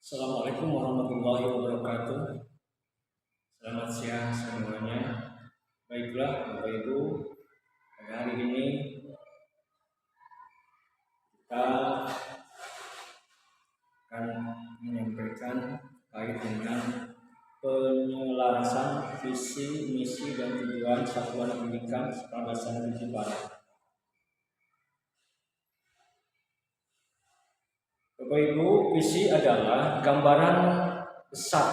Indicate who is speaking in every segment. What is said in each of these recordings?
Speaker 1: Assalamualaikum warahmatullahi wabarakatuh. Selamat siang semuanya. Baiklah, Bapak Ibu, pada hari ini kita akan menyampaikan terkait dengan penyelarasan visi, misi, dan tujuan Satuan Pendidikan Sekolah Dasar Negeri Barat. Bapak Ibu, visi adalah gambaran besar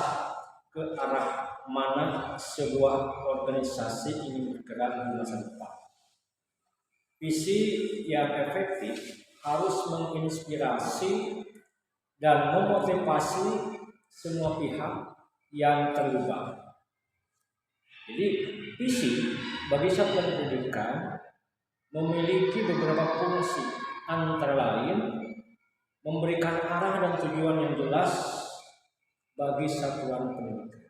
Speaker 1: ke arah mana sebuah organisasi ingin bergerak di masa depan. Visi yang efektif harus menginspirasi dan memotivasi semua pihak yang terlibat. Jadi visi bagi satuan pendidikan memiliki beberapa fungsi, antara lain memberikan arah dan tujuan yang jelas bagi satuan pendidikan.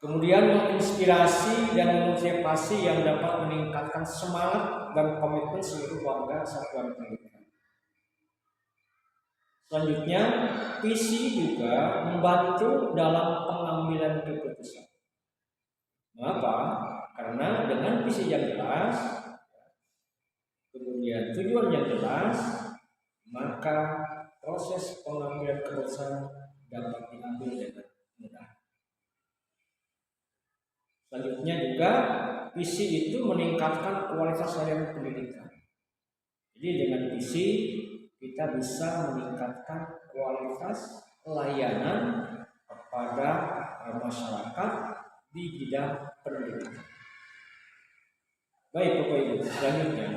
Speaker 1: Kemudian menginspirasi dan memotivasi yang dapat meningkatkan semangat dan komitmen seluruh warga satuan pendidikan. Selanjutnya, visi juga membantu dalam pengambilan keputusan. Mengapa? Karena dengan visi yang jelas, kemudian tujuan yang jelas, maka proses pengambilan keputusan dapat diambil dengan mudah. Selanjutnya juga visi itu meningkatkan kualitas layanan pendidikan. Jadi dengan visi kita bisa meningkatkan kualitas layanan kepada masyarakat di bidang pendidikan. Baik Bapak Ibu, selanjutnya,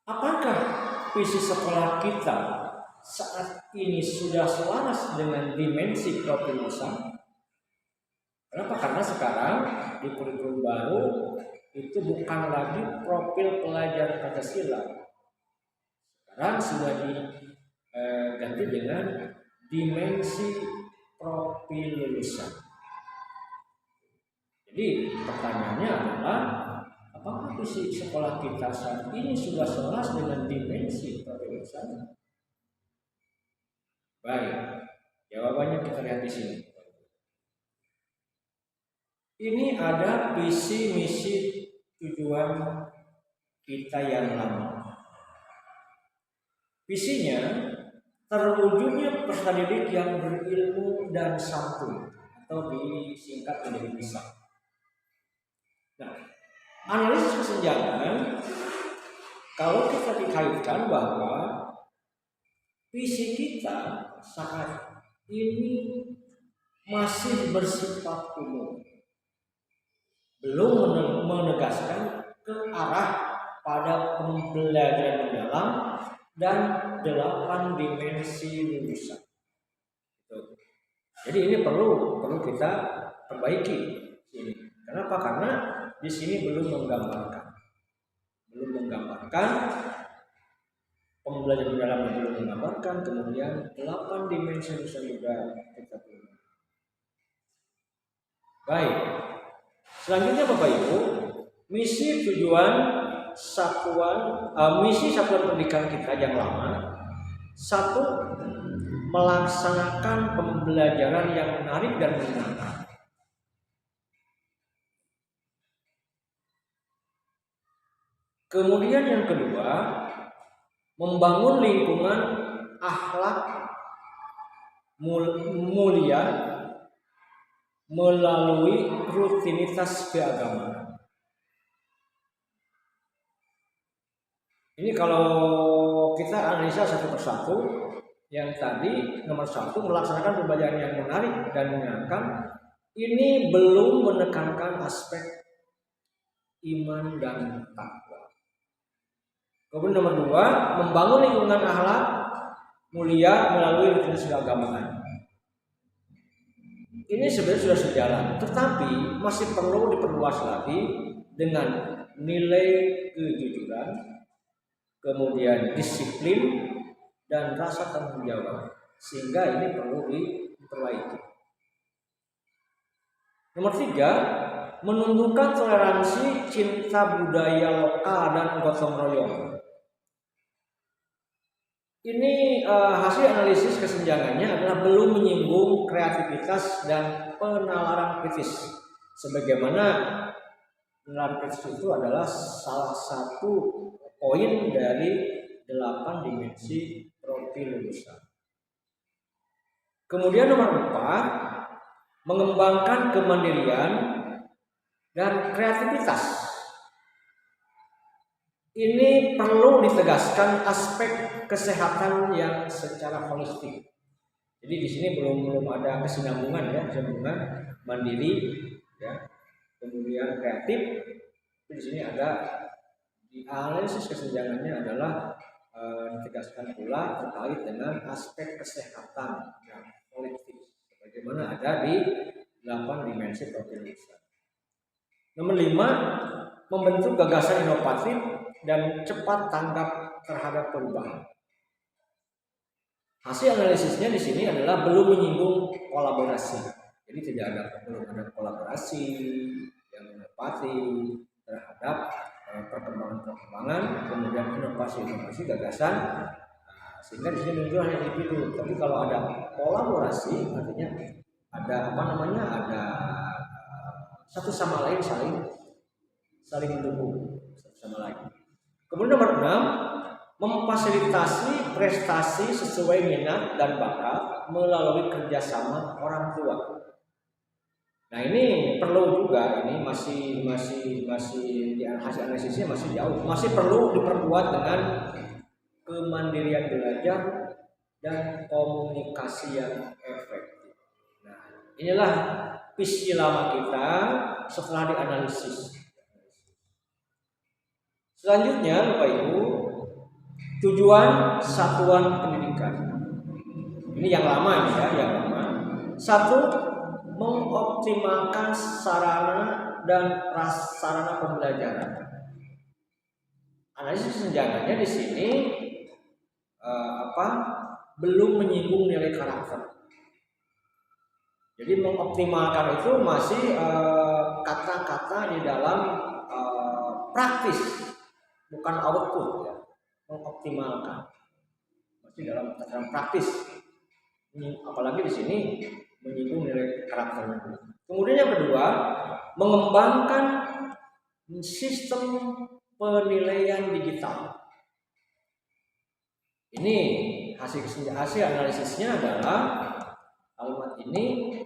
Speaker 1: apakah visi sekolah kita saat ini sudah selaras dengan dimensi profil usaha? Kenapa? Karena sekarang di kurikulum baru itu bukan lagi profil pelajar Pancasila. Sekarang sudah diganti dengan dimensi profil lulusan. Jadi pertanyaannya adalah, apakah visi sekolah kita saat ini sudah selaras dengan dimensi profil lulusan? Baik, jawabannya kita lihat di sini. Ini ada visi, misi, tujuan kita yang lama. Visinya terwujudnya peserta didik yang berilmu dan santun, atau disingkat menjadi PISA. Nah, analisis kesenjangan, kalau kita dikaitkan bahwa visi kita saat ini masih bersifat umum, belum menegaskan ke arah pada pembelajaran mendalam dan 8 dimensi lulusan. Jadi ini perlu kita perbaiki ini. Kenapa? Karena di sini belum menggambarkan pembelajaran mendalam, belum menggambarkan, kemudian 8 dimensi lulusan juga kita belum. Baik. Selanjutnya Bapak Ibu, misi tujuan misi satuan pendidikan kita yang lama. 1. Melaksanakan pembelajaran yang menarik dan menyenangkan. Kemudian yang kedua, membangun lingkungan akhlak mulia melalui rutinitas keagamaan. Ini kalau kita analisa satu persatu, yang tadi nomor 1 melaksanakan pembelajaran yang menarik dan menyenangkan, ini belum menekankan aspek iman dan takwa. Kemudian nomor 2, membangun lingkungan akhlak mulia melalui rutinitas keagamaan. Ini sebenarnya sudah sejalan, tetapi masih perlu diperluas lagi dengan nilai kejujuran, kemudian disiplin dan rasa tanggung jawab, sehingga ini perlu diperbaiki. Nomor 3, menumbuhkan toleransi, cinta budaya lokal dan gotong royong. Ini hasil analisis kesenjangannya adalah belum menyinggung kreativitas dan penalaran kritis. Sebagaimana penalaran kritis itu adalah salah satu poin dari 8 dimensi profil lulusan. Kemudian nomor 4, mengembangkan kemandirian dan kreativitas. Ini perlu ditegaskan aspek kesehatan yang secara holistik. Jadi di sini belum ada kesinambungan ya, sambungan mandiri ya, kemudian kreatif. Di sini ada di analisis kesenjangannya adalah ditegaskan pula terkait dengan aspek kesehatan yang holistik, sebagaimana ada di 8 dimensi profil lulusan. Nomor 5, membentuk gagasan inovatif dan cepat tanggap terhadap perubahan. Hasil analisisnya di sini adalah belum menyinggung kolaborasi. Jadi belum ada kolaborasi yang inovatif terhadap perkembangan, kemudian inovasi gagasan. Sehingga di sini muncul hanya individu. Tapi kalau ada kolaborasi, artinya ada ada satu sama lain saling mendukung satu sama lain. Kemudian nomor 6, memfasilitasi prestasi sesuai minat dan bakat melalui kerjasama orang tua. Nah ini perlu juga, ini masih di hasil analisisnya masih jauh, masih perlu diperkuat dengan kemandirian belajar dan komunikasi yang efektif. Nah inilah visi lama kita setelah dianalisis. Selanjutnya, Bapak Ibu, tujuan satuan pendidikan. Ini yang lama ya, yang lama. 1, mengoptimalkan sarana dan prasarana pembelajaran. Analisis kesenjangannya di sini belum menyinggung nilai karakter. Jadi mengoptimalkan itu masih kata-kata di dalam praktis, bukan output ya. Mengoptimalkan masih dalam tataran praktis. Apalagi di sini menyinggung nilai karakter. Kemudian yang kedua, mengembangkan sistem penilaian digital. Ini hasil analisisnya adalah kalimat ini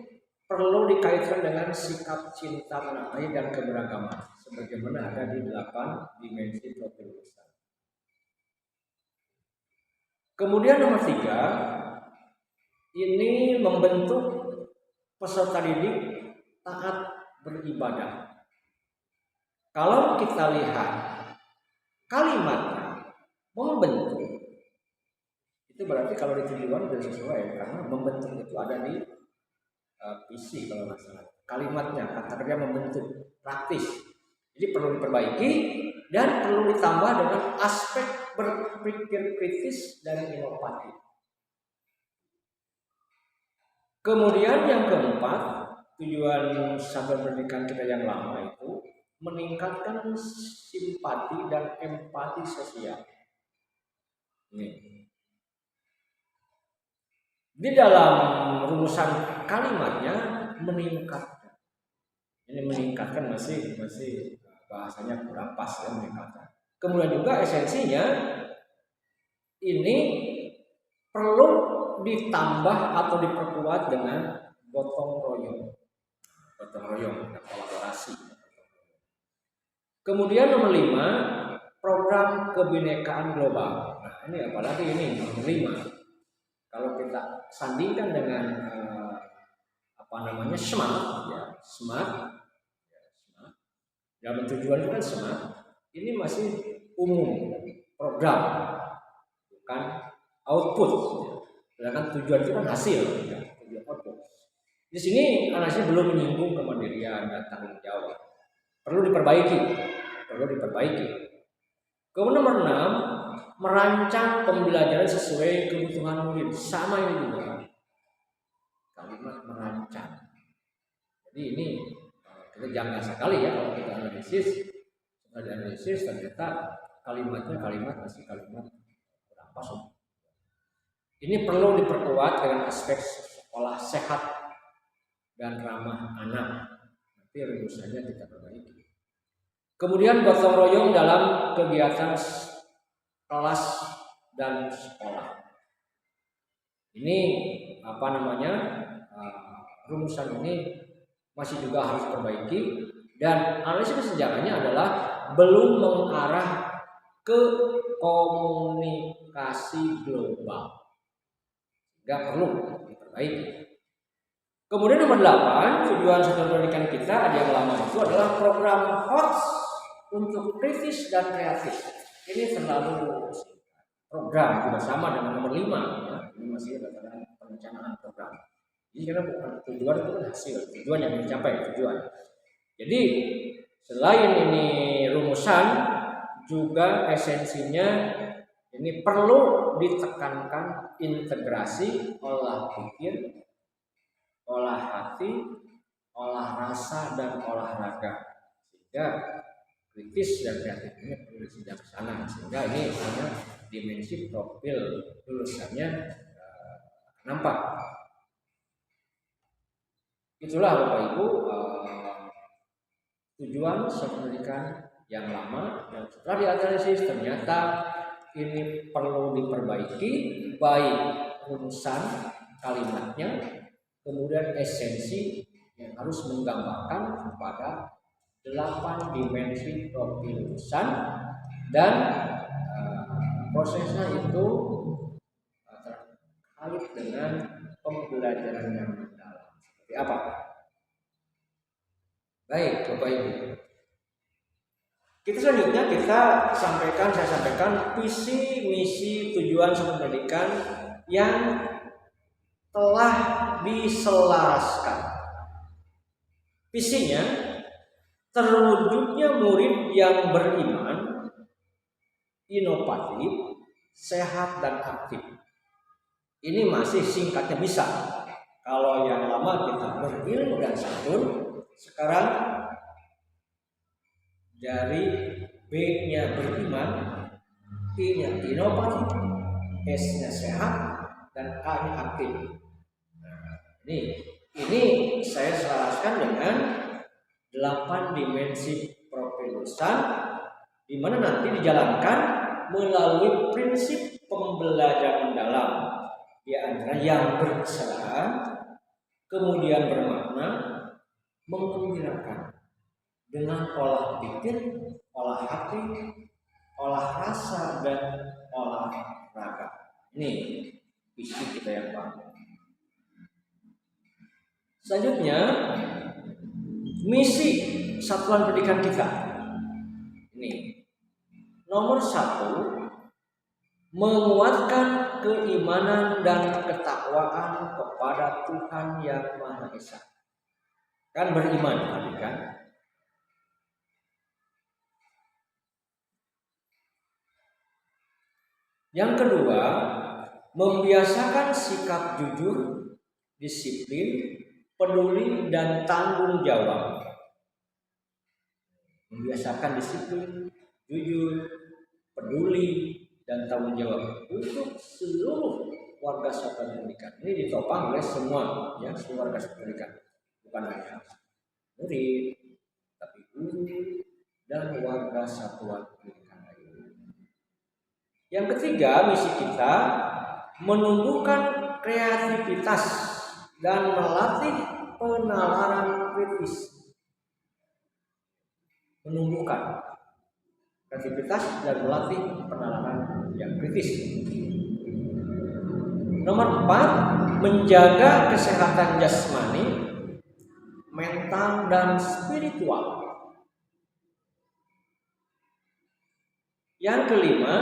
Speaker 1: perlu dikaitkan dengan sikap cinta tanah air dan keberagaman, sebagaimana ada di 8 dimensi profil lulusan. Kemudian nomor 3, ini membentuk peserta didik taat beribadah. Kalau kita lihat kalimatnya membentuk, itu berarti kalau di tujuan sudah sesuai, karena membentuk itu ada di visi kalau nggak salah. Kalimatnya, kata kerja membentuk, praktis. Jadi perlu diperbaiki dan perlu ditambah dengan aspek berpikir kritis dan inovatif. Kemudian yang keempat, tujuan satuan pendidikan kita yang lama itu meningkatkan simpati dan empati sosial. Di dalam rumusan kalimatnya meningkatkan. Ini meningkatkan masih bahasanya kurang pas ya, meningkatkan. Kemudian juga esensinya ini perlu ditambah atau diperkuat dengan gotong royong dan kolaborasi. Kemudian nomor 5, program kebinekaan global. Nah ini apalagi ini nomor 5. Kalau kita sandingkan dengan smart. Dalam tujuan itu kan smart. Ini masih umum, program, bukan output. Sedangkan tujuan itu kan hasil, ya, tujuan output. Di sini analisnya belum menyinggung kemandirian dan tanggung jawab. Perlu diperbaiki. Kemudian nomor 6, merancang pembelajaran sesuai kebutuhan murid. Sama ini juga kalimat merancang. Jadi ini kita janggal sekali ya kalau kita analisis. Setelah dianalisis ternyata kalimatnya masih kalimat kurang pas. Ini perlu diperkuat dengan aspek sekolah sehat dan ramah anak. Nanti rumusannya kita perbaiki. Kemudian gotong royong dalam kegiatan kelas dan sekolah. Ini rumusan ini masih juga harus diperbaiki, dan analisis sejarahnya adalah belum mengarah ke komunikasi global. Nggak perlu diperbaiki. Kemudian nomor 8, tujuan satuan pendidikan kita ada yang lama itu adalah program HOTS untuk kritis dan kreatif. Ini terlalu program juga sama dengan nomor 5 ya. Ini masih adalah perencanaan program. Jadi karena bukan tujuan itu kan hasil, tujuan yang dicapai tujuan. Jadi selain ini rumusan, juga esensinya ini perlu ditekankan integrasi olah pikir, olah hati, olah rasa, dan olahraga, sehingga kritis dan kreatif ini perlu disidak ke sana, sehingga ini hanya dimensi profil lulusannya nampak. Itulah Bapak Ibu tujuan pendidikan yang lama, dan setelah dianalisis ternyata ini perlu diperbaiki, baik rumusan kalimatnya, kemudian esensi yang harus menggambarkan kepada 8 dimensi profil lulusan, dan prosesnya itu terkait dengan pembelajaran yang mendalam. Seperti apa? Baik, Bapak Ibu. Selanjutnya saya sampaikan visi, misi, tujuan satuan pendidikan yang telah diselaraskan. Visinya terwujudnya murid yang beriman, inovatif, sehat, dan aktif. Ini masih singkatnya bisa. Kalau yang lama kita berilmu dan santun, sekarang dari B-nya beriman, I-nya inovatif, S-nya sehat, dan A-nya aktif. Nah, ini saya selaraskan dengan 8 dimensi profil lulusan, di mana nanti dijalankan melalui prinsip pembelajaran mendalam, di antara yang berkesan, kemudian bermakna, menggembirakan, dengan olah pikir, olah hati, olah rasa, dan olah raga. Ini visi kita yang baru. Selanjutnya, misi satuan pendidikan kita. Ini nomor 1, menguatkan keimanan dan ketakwaan kepada Tuhan Yang Maha Esa. Kan beriman tadi kan? Yang kedua, membiasakan sikap jujur, disiplin, peduli, dan tanggung jawab. Membiasakan disiplin, jujur, peduli, dan tanggung jawab untuk seluruh warga satuan pendidikan. Ini ditopang oleh semua warga satuan pendidikan, bukan hanya murid, tapi guru dan warga satuan pendidikan. Yang ketiga, misi kita menumbuhkan kreativitas dan melatih penalaran kritis. Menumbuhkan kreativitas dan melatih penalaran yang kritis. Nomor 4, menjaga kesehatan jasmani, mental, dan spiritual. Yang kelima,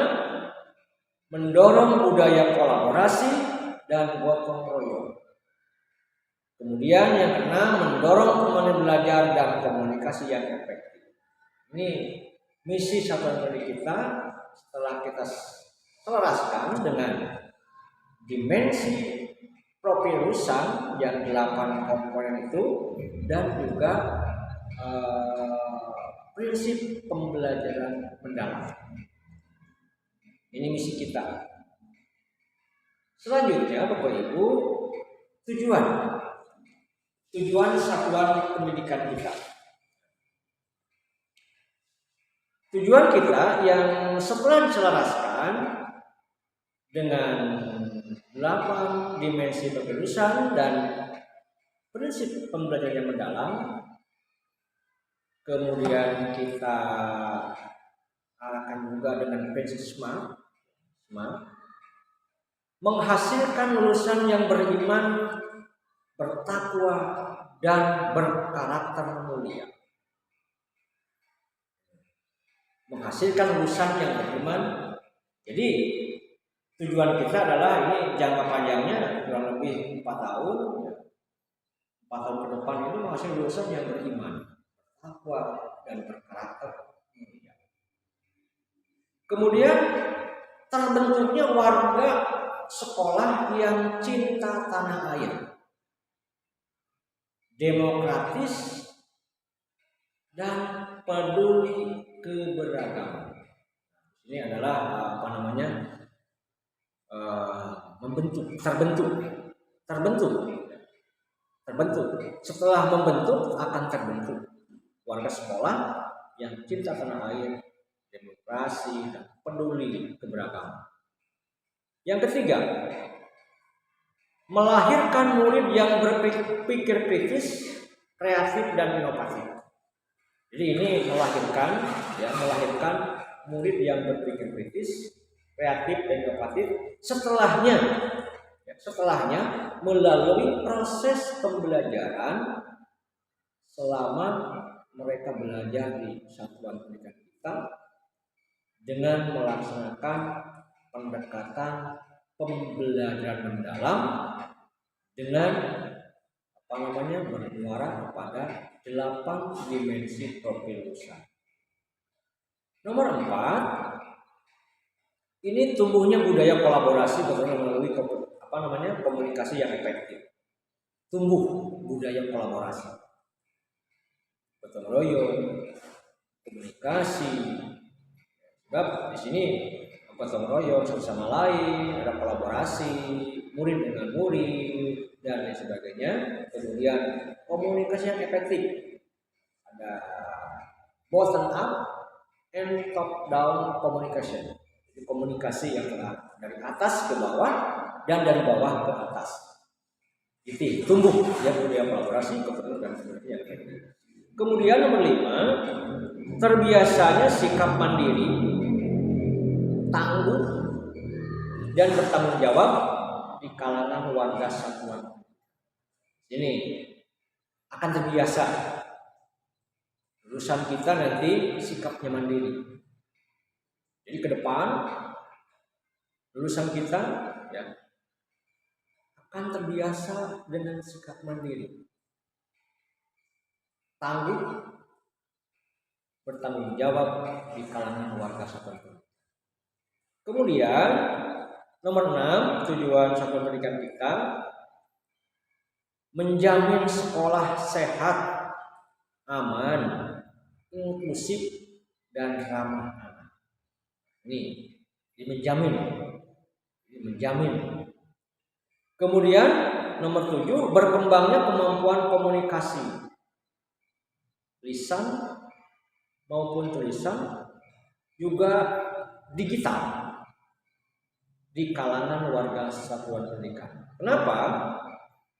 Speaker 1: mendorong budaya kolaborasi dan gotong royong. Kemudian yang keenam, mendorong komunitas belajar dan komunikasi yang efektif. Ini misi satuan pendidikan kita setelah kita selaraskan dengan dimensi profil lulusan yang 8 komponen itu, dan juga prinsip pembelajaran mendalam. Ini misi kita. Selanjutnya Bapak Ibu, tujuan satuan pendidikan kita. Tujuan kita yang setelah diselaraskan dengan 8 dimensi kelulusan dan prinsip pembelajaran yang mendalam, kemudian kita arahkan juga dengan prinsip SMART, menghasilkan lulusan yang beriman, bertakwa, dan berkarakter mulia. Menghasilkan lulusan yang beriman. Jadi tujuan kita adalah ini jangka panjangnya kurang lebih 4 tahun. 4 tahun ke depan itu menghasilkan lulusan yang beriman, bertakwa, dan berkarakter mulia. Kemudian terbentuknya warga sekolah yang cinta tanah air, demokratis, dan peduli keberagaman. Ini adalah terbentuk. Setelah membentuk akan terbentuk warga sekolah yang cinta tanah air, demokrasi, dan peduli keberagaman. Yang ketiga, melahirkan murid yang berpikir kritis, kreatif, dan inovatif. Jadi ini melahirkan murid yang berpikir kritis, kreatif, dan inovatif setelahnya melalui proses pembelajaran selama mereka belajar di satuan pendidikan kita dengan melaksanakan pendekatan pembelajaran mendalam dengan bermuara kepada 8 dimensi profil lulusan. Nomor 4, ini tumbuhnya budaya kolaborasi melalui komunikasi yang efektif. Tumbuh budaya kolaborasi, gotong royong, komunikasi. Sebab di sini gotong royong satu sama lain, ada kolaborasi murid dengan murid dan lain sebagainya. Kemudian komunikasi yang efektif, ada bottom up and top down communication. Jadi komunikasi yang dari atas ke bawah dan dari bawah ke atas. Itu tumbuh ya budaya kolaborasi, gotong dan sebagainya. Kemudian nomor 5, terbiasanya sikap mandiri, tangguh, dan bertanggung jawab di kalangan warga satuan. Ini akan terbiasa lulusan kita nanti sikapnya mandiri. Jadi ke depan lulusan kita akan terbiasa dengan sikap mandiri, tangguh, bertanggung jawab di kalangan warga satuan. Kemudian nomor 6, tujuan satuan pendidikan kita menjamin sekolah sehat, aman, inklusif, dan ramah anak. Ini menjamin. Kemudian nomor 7, berkembangnya kemampuan komunikasi lisan maupun tulisan, juga digital di kalangan warga satuan pendidikan. Kenapa?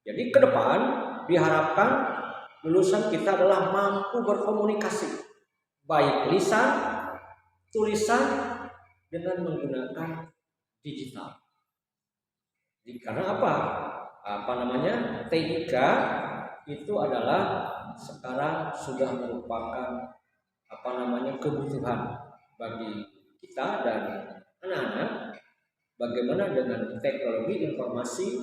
Speaker 1: Jadi ke depan diharapkan lulusan kita adalah mampu berkomunikasi baik lisan, tulisan dengan menggunakan digital. Jadi karena TIK itu adalah sekarang sudah merupakan kebutuhan bagi kita dan anak-anak. Bagaimana dengan teknologi informasi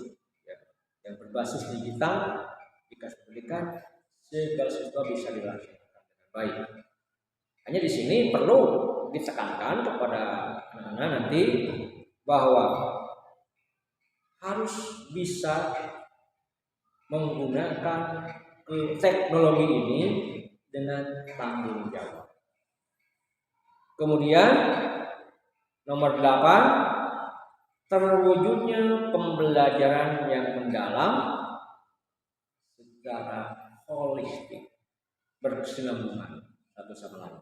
Speaker 1: yang berbasis digital dikasih pendidikan, segala sesuatu bisa dilaksanakan dengan baik. Hanya di sini perlu ditekankan kepada anak-anak nanti bahwa harus bisa menggunakan teknologi ini dengan tanggung jawab. Kemudian nomor 8, terwujudnya pembelajaran yang mendalam secara holistik, berkesinambungan satu sama lain.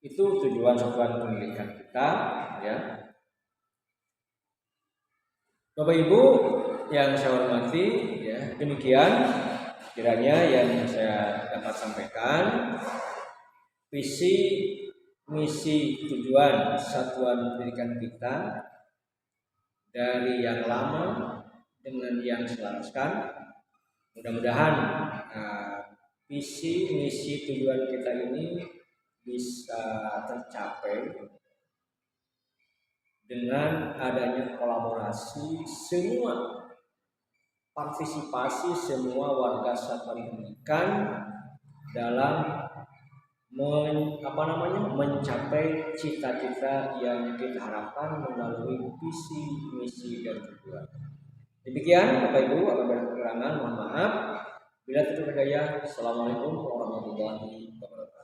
Speaker 1: Itu tujuan satuan pendidikan kita, ya. Bapak Ibu yang saya hormati, ya, demikian kiranya yang saya dapat sampaikan. Visi, misi, tujuan satuan pendidikan kita dari yang lama dengan yang selaraskan. Mudah-mudahan visi, misi, tujuan kita ini bisa tercapai dengan adanya kolaborasi semua, partisipasi semua warga satuan pendidikan dalam mencapai cita-cita yang kita harapkan melalui visi, misi, dan tujuan. Demikian Bapak Ibu, apabila kekurangan mohon maaf. Bila terjadi, Assalamualaikum warahmatullahi wabarakatuh.